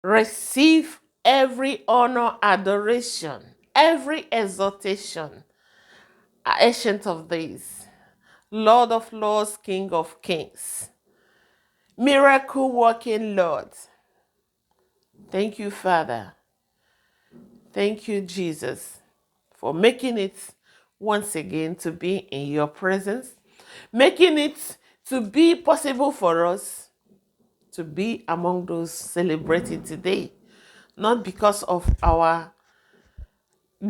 Receive every honor, adoration, every exaltation, Ancient of Days, Lord of Lords, King of Kings, miracle working Lord. Thank you, Father. Thank you, Jesus, for making it once again to be in your presence, making it to be possible for us to be among those celebrating today, not because of our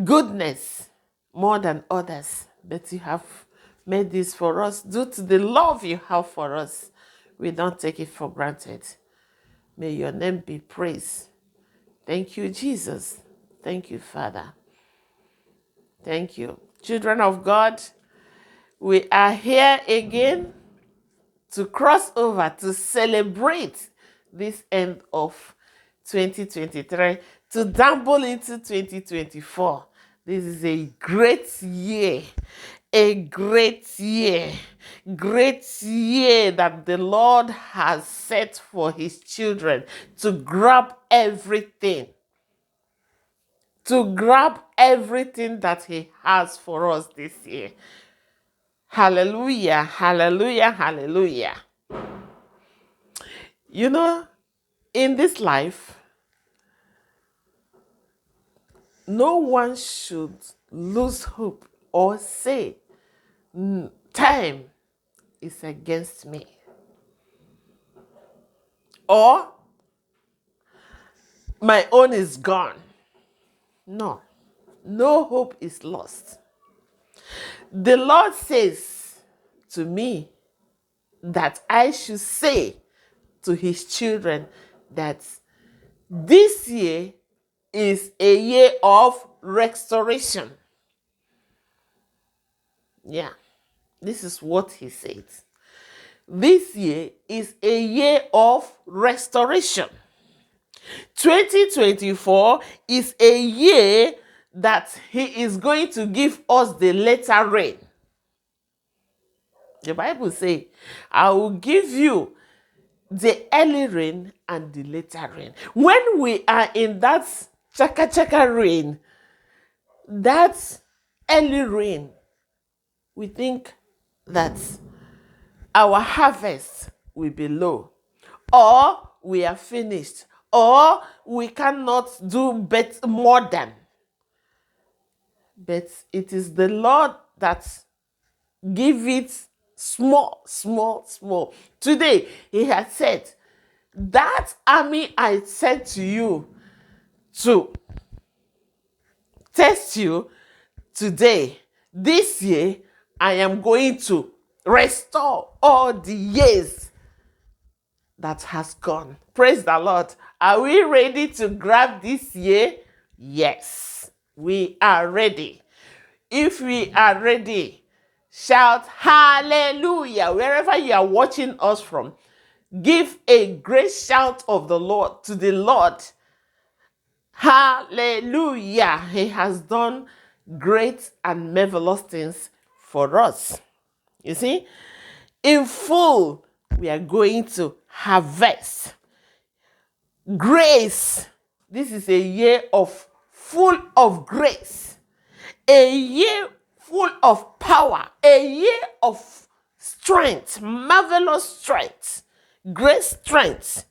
goodness more than others, but you have made this for us due to the love you have for us. We don't take it for granted. May your name be praised. Thank you, Jesus. Thank you, Father. Thank you. Children of God, we are here again to cross over, to celebrate this end of 2023, to dabble into 2024. This is a great year, great year that the Lord has set for his children to grab everything, that he has for us this year. Hallelujah, hallelujah, hallelujah. You know, in this life, no one should lose hope or say, time is against me, or my own is gone. No, no hope is lost. The Lord says to me that I should say to his children that this year is a year of restoration. Yeah, this is what he says. This year is a year of restoration. 2024 is a year that he is going to give us the latter rain. The Bible says, I will give you the early rain and the later rain. When we are in that chaka rain, that early rain, we think that our harvest will be low, or we are finished, or we cannot do better more than. But it is the Lord that give it small. Today, he has said, that army I sent to you to test you today, this year, I am going to restore all the years that has gone. Praise the Lord. Are we ready to grab this year? Yes, we are ready. If we are ready, shout hallelujah. Wherever you are watching us from, give a great shout of the Lord to the Lord. Hallelujah. He has done great and marvelous things for us. You see, in full, we are going to harvest grace. This is a year of full of grace, a year full of power, a year of strength, marvelous strength, great strength,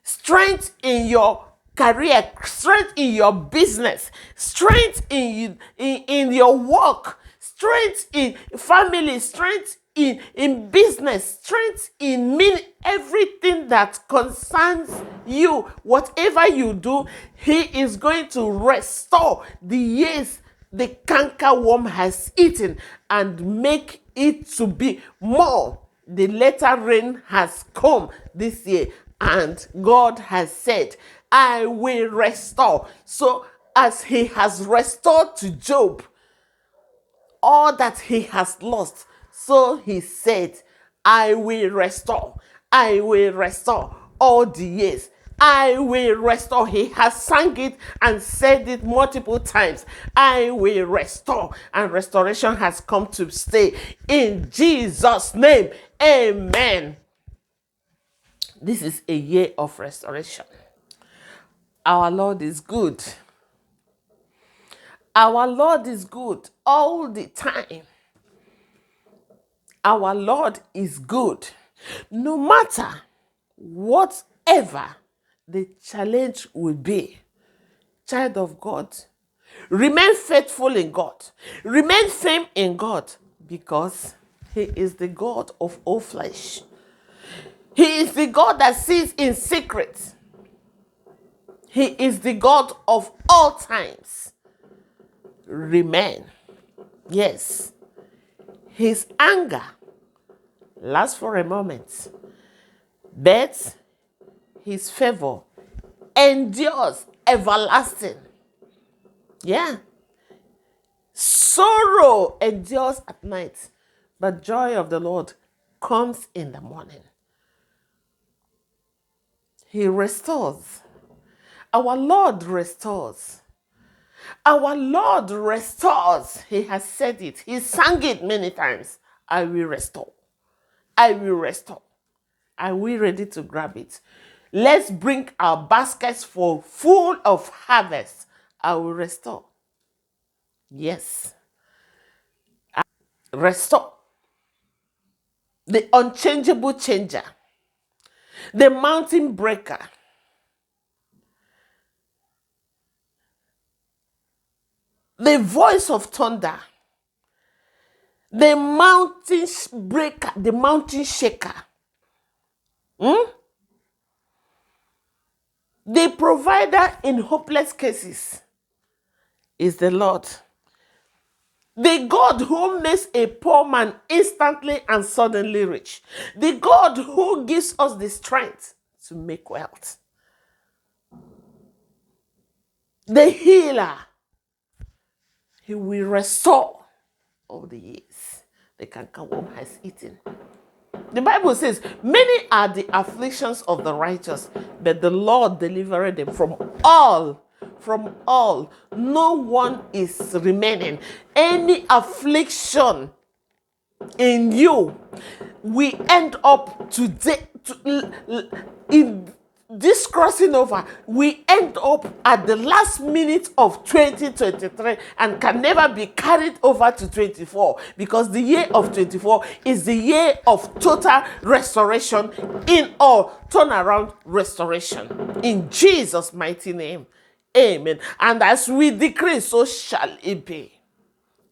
strength in your career, strength in your business, strength in your work, strength in family, strength in business, strength in everything that concerns you. Whatever you do, he is going to restore the years the canker worm has eaten and make it to be more. The latter rain has come this year, and God has said, I will restore. So as he has restored to Job all that he has lost, so he said, I will restore. I will restore all the years. I will restore. He has sang it and said it multiple times. I will restore. And restoration has come to stay. In Jesus' name, amen. This is a year of restoration. Our Lord is good. Our Lord is good all the time. Our Lord is good. No matter whatever the challenge will be, child of God, remain faithful in God. Remain firm in God, because He is the God of all flesh. He is the God that sees in secret. He is the God of all times. Remain. Yes. His anger lasts for a moment, but His favor endures everlasting. Yeah. Sorrow endures at night, but joy of the Lord comes in the morning. He restores. Our Lord restores. Our Lord restores. He has said it. He sang it many times. I will restore. I will restore. Are we ready to grab it? Let's bring our baskets full of harvest. I will restore. Yes. Restore. The unchangeable changer. The mountain breaker. The voice of thunder. The mountain breaker. The mountain shaker. The provider in hopeless cases is the Lord. The God who makes a poor man instantly and suddenly rich. The God who gives us the strength to make wealth. The healer. He will restore all the years the cankerworm has eaten. The Bible says, many are the afflictions of the righteous, but the Lord delivered them from all. From all. No one is remaining. Any affliction in you, we end up today in this crossing over. We end up at the last minute of 2023 and can never be carried over to 24, because the year of 24 is the year of total restoration in all turnaround restoration. In Jesus' mighty name, amen. And as we decree, so shall it be.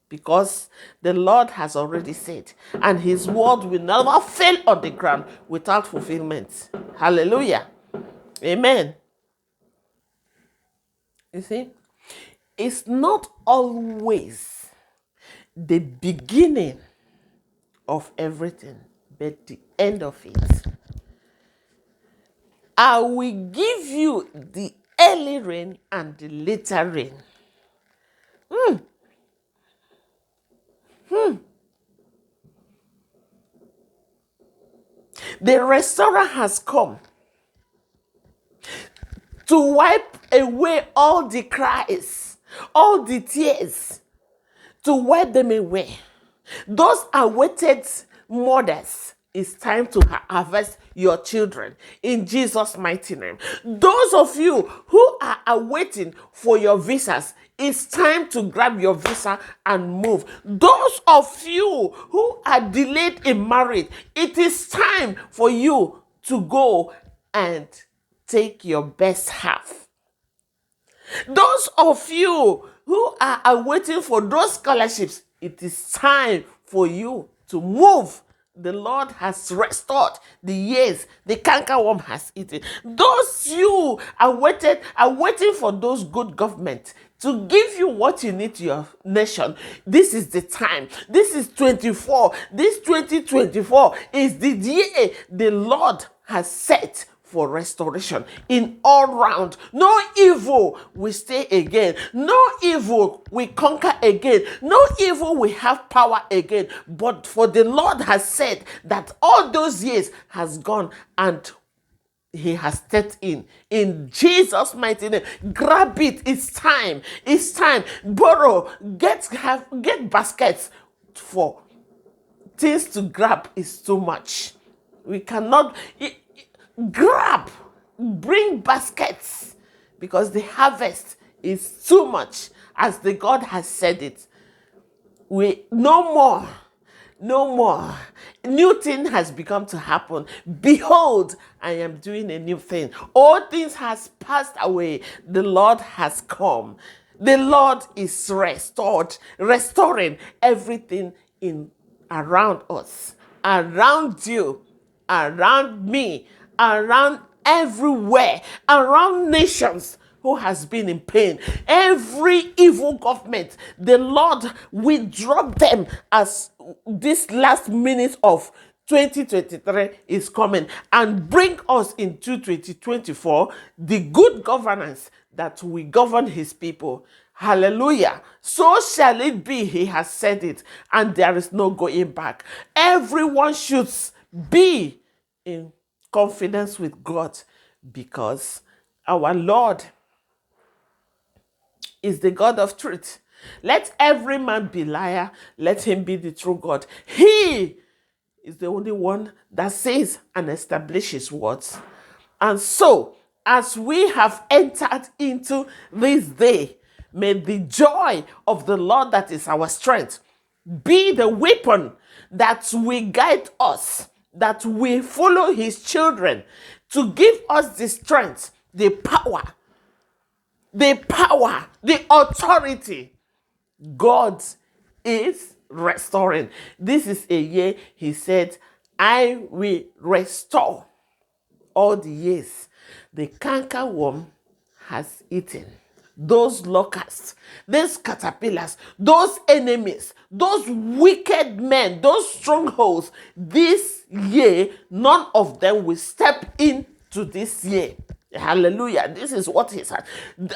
Because the Lord has already said, and His word will never fail on the ground without fulfillment. Hallelujah. Amen. You see, it's not always the beginning of everything, but the end of it. I will give you the early rain and the later rain. The restorer has come to wipe away all the cries, all the tears, to wipe them away. Those awaited mothers, it's time to harvest your children in Jesus' mighty name. Those of you who are awaiting for your visas, it's time to grab your visa and move. Those of you who are delayed in marriage, it is time for you to go and take your best half. Those of you who are waiting for those scholarships, it is time for you to move. The Lord has restored the years the cankerworm has eaten. Those you are waiting for those good government to give you what you need to your nation. This is the time. This is 24. This 2024 is the year the Lord has set for restoration in all round. No evil will stay again. No evil will conquer again. No evil will have power again. But for the Lord has said that all those years has gone and He has stepped in Jesus' mighty name. Grab it. It's time. It's time. Borrow. Get baskets. For things to grab is too much. We cannot grab. Bring baskets. because the harvest is too much, as the God has said it. We no more, no more. New thing has become to happen. Behold, I am doing a new thing. All things has passed away. The Lord has come. The Lord is restoring everything in around us, around you, around me, around everywhere, around nations who has been in pain. Every evil government, the Lord will drop them as this last minute of 2023 is coming and bring us into 2024 the good governance that we govern his people. Hallelujah. So shall it be, he has said it, and there is no going back. Everyone should be in confidence with God, because our Lord is the God of truth. Let every man be liar, let him be the true God. He is the only one that says and establishes words. And so, as we have entered into this day, may the joy of the Lord that is our strength be the weapon that will guide us, that will follow his children, to give us the strength, the power, the authority. God is restoring. This is a year he said, I will restore all the years the cankerworm has eaten. Those locusts, those caterpillars, those enemies, those wicked men, those strongholds, this year, none of them will step into this year. Hallelujah. This is what he said.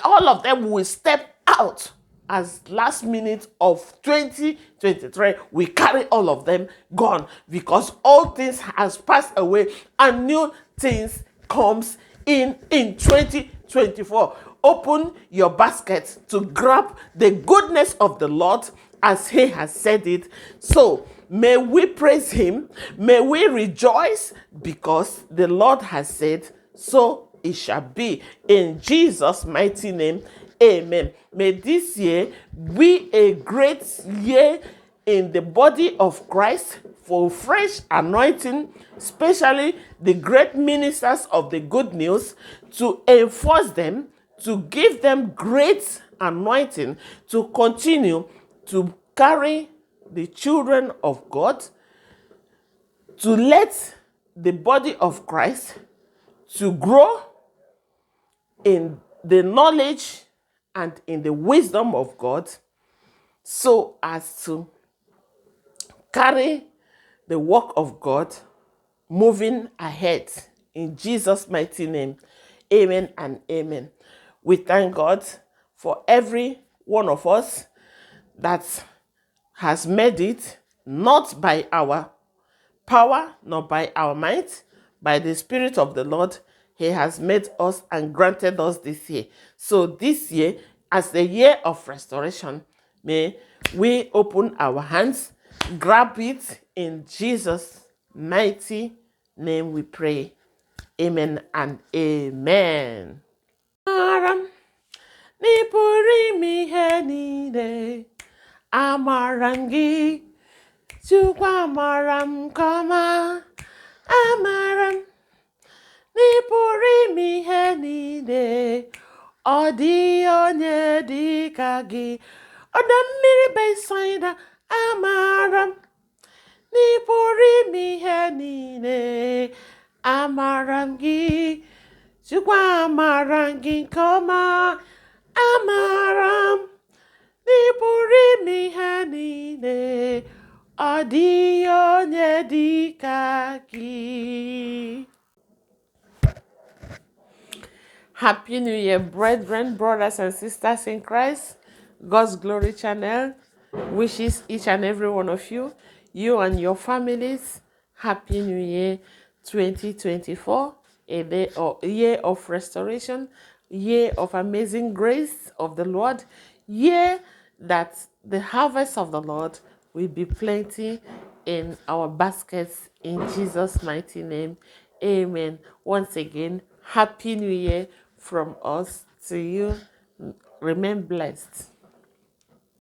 All of them will step out as last minute of 2023. We carry all of them gone, because all things has passed away and new things comes in 2024. Open your basket to grab the goodness of the Lord as he has said it. So may we praise him, may we rejoice, because the Lord has said, so it shall be. In Jesus' mighty name, amen. May this year be a great year in the body of Christ, for fresh anointing, especially the great ministers of the good news, to enforce them, to give them great anointing, to continue to carry the children of God, to let the body of Christ to grow in the knowledge and in the wisdom of God, so as to carry the work of God moving ahead. In Jesus' mighty name, amen and amen. We thank God for every one of us that has made it, not by our power, nor by our might, by the Spirit of the Lord. He has made us and granted us this year. So this year, as the year of restoration, may we open our hands, grab it. In Jesus' mighty name we pray. Amen and amen. Amaram n'ipụrụ ime ihe niile, amaram gị, Chukwu amaram nke ọma, amaram n'ipụrụ ime ihe niile, ọ dịghị onye dị ka gị, ọdọ mmiri Betsaida, amaram n'ipụrụ ime ihe niile, amaram gị, Chukwu amaram gị nke ọma, amaram n'ipụrụ ime ihe niile, ọ dịghị onye dị ka gị. Happy New Year, brethren, brothers and sisters in Christ. God's Glory Channel wishes each and every one of you, you and your families, Happy New Year 2024, a year of restoration, year of amazing grace of the Lord, year that the harvest of the Lord will be plenty in our baskets, in Jesus' mighty name. Amen. Once again, Happy New Year from us to you. Remain blessed.